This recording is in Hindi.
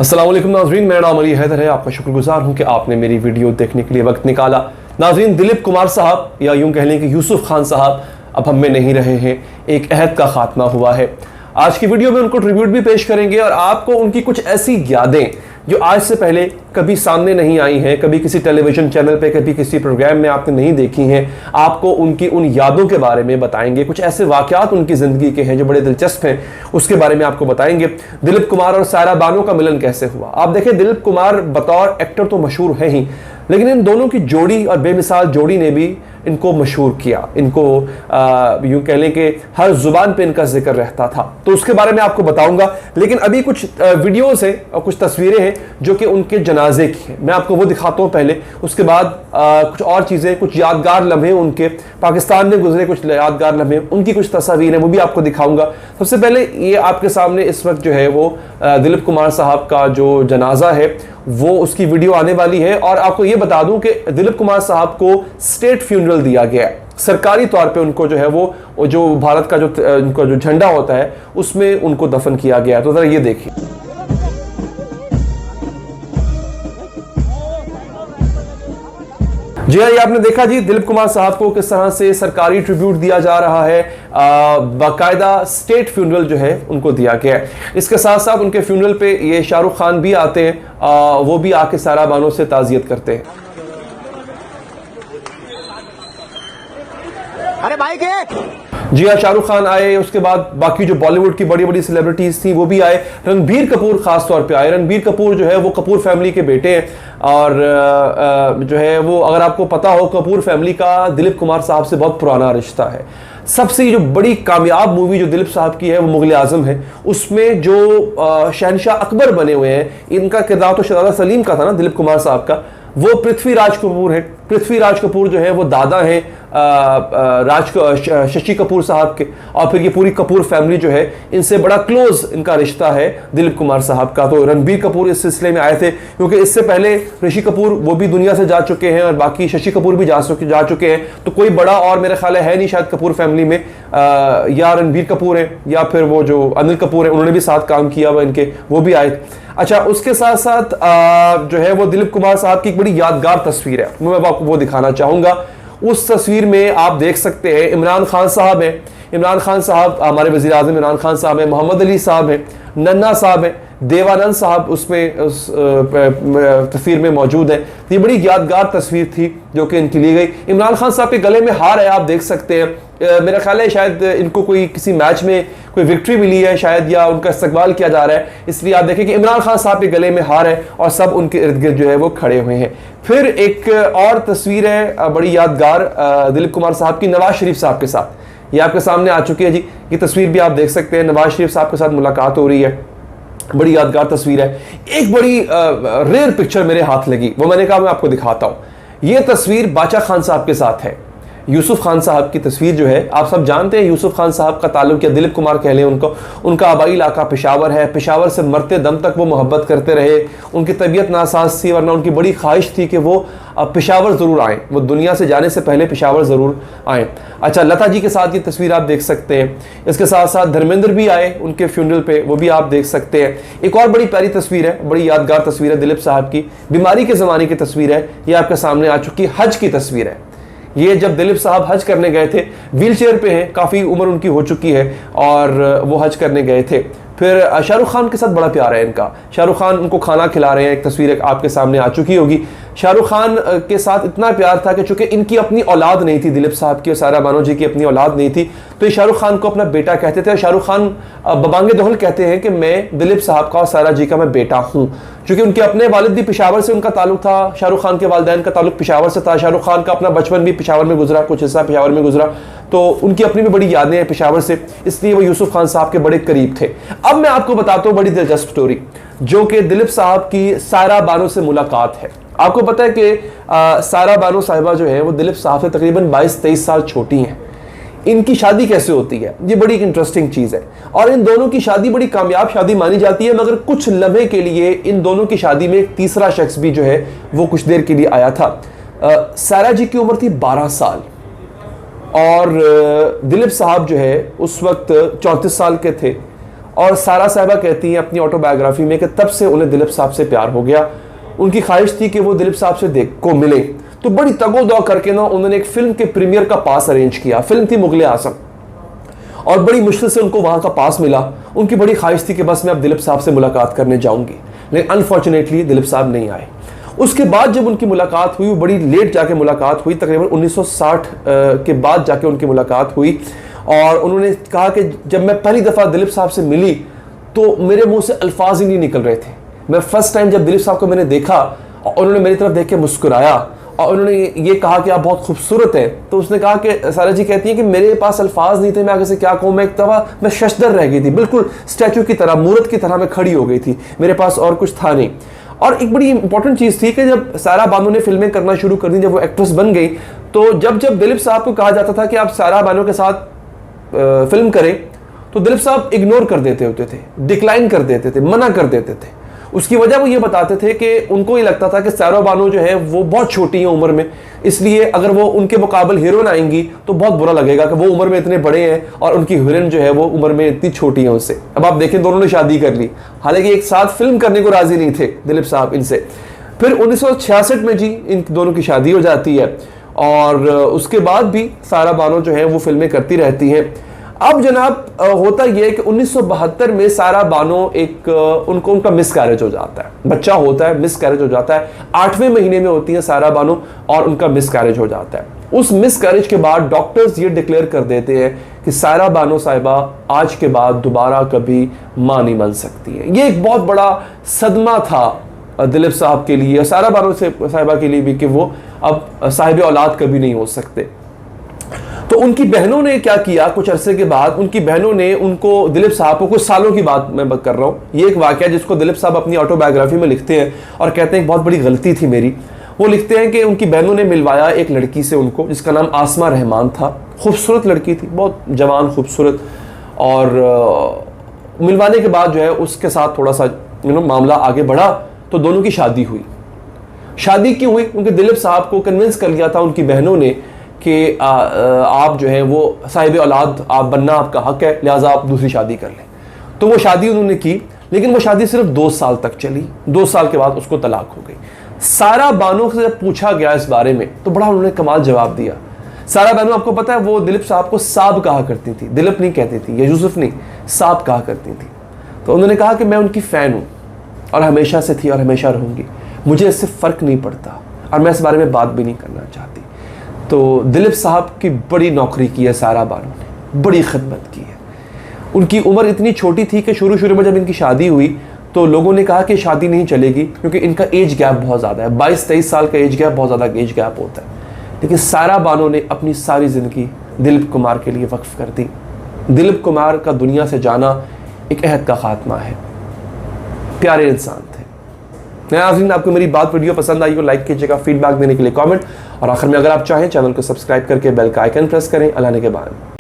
अस्सलाम वालेकुम नाज़रीन, मेरा नाम अली हैदर है। आपका शुक्रगुजार हूँ कि आपने मेरी वीडियो देखने के लिए वक्त निकाला। नाज़रीन, दिलीप कुमार साहब या यूँ कह लें कि यूसुफ खान साहब अब हम में नहीं रहे हैं। एक अहद का खात्मा हुआ है। आज की वीडियो में उनको ट्रिब्यूट भी पेश करेंगे और आपको उनकी कुछ ऐसी यादें जो आज से पहले कभी सामने नहीं आई हैं, कभी किसी टेलीविज़न चैनल पे, कभी किसी प्रोग्राम में आपने नहीं देखी हैं, आपको उनकी उन यादों के बारे में बताएंगे। कुछ ऐसे वाक़यात उनकी ज़िंदगी के हैं जो बड़े दिलचस्प हैं, उसके बारे में आपको बताएंगे। दिलीप कुमार और सायरा बानो का मिलन कैसे हुआ। आप देखें, दिलीप कुमार बतौर एक्टर तो मशहूर है ही, लेकिन इन दोनों की जोड़ी और बेमिसाल जोड़ी ने भी इनको मशहूर किया। इनको यूँ कह लें कि हर ज़ुबान पे इनका जिक्र रहता था, तो उसके बारे में आपको बताऊंगा। लेकिन अभी कुछ वीडियोस हैं और कुछ तस्वीरें हैं जो कि उनके जनाजे की हैं, मैं आपको वो दिखाता हूँ पहले। उसके बाद कुछ और चीज़ें, कुछ यादगार लम्हे उनके पाकिस्तान में गुजरे, कुछ यादगार लम्हे, उनकी कुछ तस्वीरें हैं, वो भी आपको दिखाऊंगा। सबसे पहले ये आपके सामने इस वक्त जो है वो दिलीप कुमार साहब का जो जनाजा है वो उसकी वीडियो आने वाली है। और आपको ये बता दूं कि दिलीप कुमार साहब को स्टेट फ्यूनरल दिया गया है, सरकारी तौर पे उनको जो है वो जो भारत का जो उनका जो झंडा होता है उसमें उनको दफन किया गया है। तो जरा ये देखिए। जी हाँ, ये आपने देखा जी, दिलीप कुमार साहब को किस तरह से सरकारी ट्रिब्यूट दिया जा रहा है। बाकायदा स्टेट फ्यूनरल जो है उनको दिया गया है। इसके साथ साथ उनके फ्यूनरल पे ये शाहरुख खान भी आते हैं, वो भी आके सायरा बानो से ताज़ियत करते हैं। अरे भाई के जी हाँ, शाहरुख खान आए, उसके बाद बाकी जो बॉलीवुड की बड़ी बड़ी सेलिब्रिटीज थी वो भी आए। रणबीर कपूर खास तौर पे आए। रणबीर कपूर जो है वो कपूर फैमिली के बेटे हैं और जो है वो, अगर आपको पता हो, कपूर फैमिली का दिलीप कुमार साहब से बहुत पुराना रिश्ता है। सबसे जो बड़ी कामयाब मूवी जो दिलीप साहब की है वो मुगल आजम है। उसमें जो शहनशाह अकबर बने हुए हैं, इनका किरदार तो शहजादा सलीम का था ना, दिलीप कुमार साहब का, वो पृथ्वीराज कपूर है। पृथ्वीराज कपूर जो है वो दादा हैं शशि कपूर साहब के। और फिर ये पूरी कपूर फैमिली जो है, इनसे बड़ा क्लोज इनका रिश्ता है दिलीप कुमार साहब का। तो रणबीर कपूर इस सिलसिले में आए थे, क्योंकि इससे पहले ऋषि कपूर वो भी दुनिया से जा चुके हैं और बाकी शशि कपूर भी जा चुके हैं। तो कोई बड़ा और मेरे ख्याल है नहीं शायद कपूर फैमिली में, या रणबीर कपूर है या फिर वो जो अनिल कपूर है, उन्होंने भी साथ काम किया हुआ इनके, वो भी आए। अच्छा, उसके साथ साथ जो है वो दिलीप कुमार साहब की एक बड़ी यादगार तस्वीर है, मैं आपको वो दिखाना चाहूँगा। उस तस्वीर में आप देख सकते हैं इमरान खान साहब हैं। इमरान खान साहब हमारे वज़ीर आज़म इमरान खान साहब हैं, मोहम्मद अली साहब हैं, नन्ना साहब हैं, देवानंद साहब उसमें उस तस्वीर में मौजूद है। ये बड़ी यादगार तस्वीर थी जो कि इनकी ली गई। इमरान खान साहब के गले में हार है, आप देख सकते हैं। मेरा ख्याल है शायद इनको कोई किसी मैच में कोई विक्ट्री मिली है शायद, या उनका इस्तकबाल किया जा रहा है, इसलिए आप देखें कि इमरान खान साहब के गले में हार है और सब उनके इर्द गिर्द जो है वो खड़े हुए हैं। फिर एक और तस्वीर है बड़ी यादगार दिलीप कुमार साहब की नवाज शरीफ साहब के साथ। ये आपके सामने आ चुकी है जी, ये तस्वीर भी आप देख सकते हैं। नवाज शरीफ साहब के साथ मुलाकात हो रही है, बड़ी यादगार तस्वीर है। एक बड़ी रेयर पिक्चर मेरे हाथ लगी, वो मैंने कहा मैं आपको दिखाता हूँ। ये तस्वीर बादशाह खान साहब के साथ है। यूसुफ खान साहब की तस्वीर जो है, आप सब जानते हैं यूसुफ खान साहब का ताल्लुक, या दिलीप कुमार कह लें उनको, उनका आबाई इलाका पेशावर है। पेशावर से मरते दम तक वो मोहब्बत करते रहे। उनकी तबीयत नासाज थी, वरना उनकी बड़ी ख्वाहिश थी कि वो पेशावर ज़रूर आएँ, वो दुनिया से जाने से पहले पेशावर ज़रूर आएँ। अच्छा, लता जी के साथ ये तस्वीर आप देख सकते हैं। इसके साथ साथ धर्मेंद्र भी आए उनके फ्यूनरल पे, वो भी आप देख सकते हैं। एक और बड़ी प्यारी तस्वीर है, बड़ी यादगार तस्वीर है दिलीप साहब की, बीमारी के ज़माने की तस्वीर है। ये आपके सामने आ चुकी हज की तस्वीर है। ये जब दिलीप साहब हज करने गए थे, व्हील चेयर पे हैं, काफ़ी उम्र उनकी हो चुकी है और वो हज करने गए थे। फिर शाहरुख खान के साथ बड़ा प्यार है इनका। शाहरुख खान उनको खाना खिला रहे हैं, एक तस्वीर आपके सामने आ चुकी होगी। शाहरुख खान के साथ इतना प्यार था कि चूंकि इनकी अपनी औलाद नहीं थी, दिलीप साहब की और सायरा बानो जी की अपनी औलाद नहीं थी, तो ये शाहरुख खान को अपना बेटा कहते थे। और शाहरुख खान बबांगे दोहल कहते हैं कि मैं दिलीप साहब का और सायरा जी का मैं बेटा हूँ, क्योंकि उनके अपने वालिद भी पेशावर से उनका ताल्लुक था। शाहरुख खान के वालिदैन का ताल्लुक पेशावर से था। शाहरुख खान का अपना बचपन भी पेशावर में गुजरा, कुछ हिस्सा पेशावर में गुजरा, तो उनकी अपनी भी बड़ी यादें हैं पेशावर से, इसलिए वो यूसुफ खान साहब के बड़े करीब थे। अब मैं आपको बताता हूँ बड़ी दिलचस्प स्टोरी, जो कि दिलीप साहब की सायरा बानो से मुलाकात है। आपको पता है कि सायरा बानो साहिबा जो है वो दिलीप साहब से तकरीबन 22-23 साल छोटी हैं। इनकी शादी कैसे होती है, ये बड़ी इंटरेस्टिंग चीज़ है। और इन दोनों की शादी बड़ी कामयाब शादी मानी जाती है, मगर कुछ लम्हे के लिए इन दोनों की शादी में एक तीसरा शख्स भी जो है वो कुछ देर के लिए आया था। सायरा जी की उम्र थी 12 साल और दिलीप साहब जो है उस वक्त 34 साल के थे और सारा साहिबा कहती हैं अपनी ऑटोबायोग्राफी में कि तब से उन्हें दिलीप साहब से प्यार हो गया। उनकी ख्वाहिश थी कि वो दिलीप साहब से देख को मिले, तो बड़ी तगोदौ करके ना उन्होंने एक फिल्म के प्रीमियर का पास अरेंज किया। फिल्म थी मुगले आजम, और बड़ी मुश्किल से उनको वहां का पास मिला। उनकी बड़ी ख्वाहिश थी कि बस मैं अब दिलीप साहब से मुलाकात करने जाऊंगी, लेकिन अनफॉर्चुनेटली दिलीप साहब नहीं आए। उसके बाद जब उनकी मुलाकात हुई, वो बड़ी लेट जाके मुलाकात हुई, तकरीबन 1960 के बाद जाके उनकी मुलाकात हुई। और उन्होंने कहा कि जब मैं पहली दफ़ा दिलीप साहब से मिली तो मेरे मुंह से अल्फाज ही नहीं निकल रहे थे। मैं फर्स्ट टाइम जब दिलीप साहब को मैंने देखा और उन्होंने मेरी तरफ देख के मुस्कुराया और उन्होंने ये कहा कि आप बहुत खूबसूरत हैं, तो उसने कहा कि सारा जी कहती हैं कि मेरे पास अल्फाज नहीं थे, मैं आगे से क्या कहूँ। मैं एक दफ़ा मैं शशदर रह गई थी, बिल्कुल स्टैचू की तरह, मूर्त की तरह मैं खड़ी हो गई थी, मेरे पास और कुछ था नहीं। और एक बड़ी इंपॉर्टेंट चीज़ थी कि जब सारा बानो ने फिल्में करना शुरू कर दी, जब वो एक्ट्रेस बन गई, तो जब जब दिलीप साहब को कहा जाता था कि आप सारा बानो के साथ फिल्म करें, तो दिलीप साहब इग्नोर कर देते होते थे, डिक्लाइन कर देते थे, मना कर देते थे। उसकी वजह वो ये बताते थे कि उनको ये लगता था कि सारा बानो जो है वो बहुत छोटी है उम्र में, इसलिए अगर वो उनके मुकाबले हीरोइन आएंगी तो बहुत बुरा लगेगा कि वो उम्र में इतने बड़े हैं और उनकी हीरोइन जो है वो उम्र में इतनी छोटी है उससे। अब आप देखें, दोनों ने शादी कर ली, हालांकि एक साथ फिल्म करने को राजी नहीं थे दिलीप साहब इनसे। फिर 1966 में जी इन दोनों की शादी हो जाती है, और उसके बाद भी सारा बानो जो है वो फिल्में करती रहती हैं। अब जनाब होता यह है कि 1972 में सारा बानो उनका मिसकैरेज हो जाता है, बच्चा होता है, मिसकैरेज हो जाता है। 8वें महीने में होती है सारा बानो और उनका मिसकैरेज हो जाता है। उस मिसकैरेज के बाद डॉक्टर्स ये डिक्लेयर कर देते हैं कि सारा बानो साहिबा आज के बाद दोबारा कभी मां नहीं बन सकती है। ये एक बहुत बड़ा सदमा था दिलीप साहब के लिए, सारा बानो साहिबा के लिए भी, कि वो अब साहिब औलाद कभी नहीं हो सकते। तो उनकी बहनों ने क्या किया, कुछ अरसे के बाद उनकी बहनों ने उनको, दिलीप साहब को, कुछ सालों की बात मैं कर रहा हूँ, ये एक वाकया जिसको दिलीप साहब अपनी ऑटोबायोग्राफी में लिखते हैं और कहते हैं बहुत बड़ी गलती थी मेरी। वो लिखते हैं कि उनकी बहनों ने मिलवाया एक लड़की से उनको, जिसका नाम आसमा रहमान था। खूबसूरत लड़की थी, बहुत जवान खूबसूरत, और मिलवाने के बाद जो है उसके साथ थोड़ा सा मामला आगे बढ़ा, तो दोनों की शादी हुई। शादी क्यों हुई? क्योंकि दिलीप साहब को कन्विंस कर लिया था उनकी बहनों ने कि आप जो है वो साहिब औलाद आप बनना आपका हक है, लिहाजा आप दूसरी शादी कर लें। तो वो शादी उन्होंने की, लेकिन वो शादी सिर्फ 2 साल तक चली। 2 साल के बाद उसको तलाक हो गई। सारा बानो से जब पूछा गया इस बारे में तो बड़ा उन्होंने कमाल जवाब दिया। सारा बानो, आपको पता है, वो दिलीप साहब को साहब कहा करती थी, दिलीप नहीं कहती थी, या यूसुफ नहीं, साहब कहा करती थी। तो उन्होंने कहा कि मैं उनकी फ़ैन हूँ और हमेशा से थी और हमेशा रहूँगी, मुझे इससे फ़र्क नहीं पड़ता और मैं इस बारे में बात भी नहीं करना चाहती। तो दिलीप साहब की बड़ी नौकरी की है सारा बानो ने, बड़ी खिदमत की है। उनकी उम्र इतनी छोटी थी कि शुरू में जब इनकी शादी हुई तो लोगों ने कहा कि शादी नहीं चलेगी, क्योंकि इनका एज गैप बहुत ज़्यादा है, 22-23 साल का एज गैप, बहुत ज़्यादा एज गैप होता है। लेकिन सारा बानो ने अपनी सारी ज़िंदगी दिलीप कुमार के लिए वक्फ कर दी। दिलीप कुमार का दुनिया से जाना एक अहद का खात्मा है। प्यारे इंसान थे। नाज़रीन, आपको मेरी बात वीडियो पसंद आई हो लाइक कीजिएगा, फीडबैक देने के लिए कमेंट, और आखिर में अगर आप चाहें चैनल को सब्सक्राइब करके बेल का आइकन प्रेस करें। अल्लाह ने के बाद।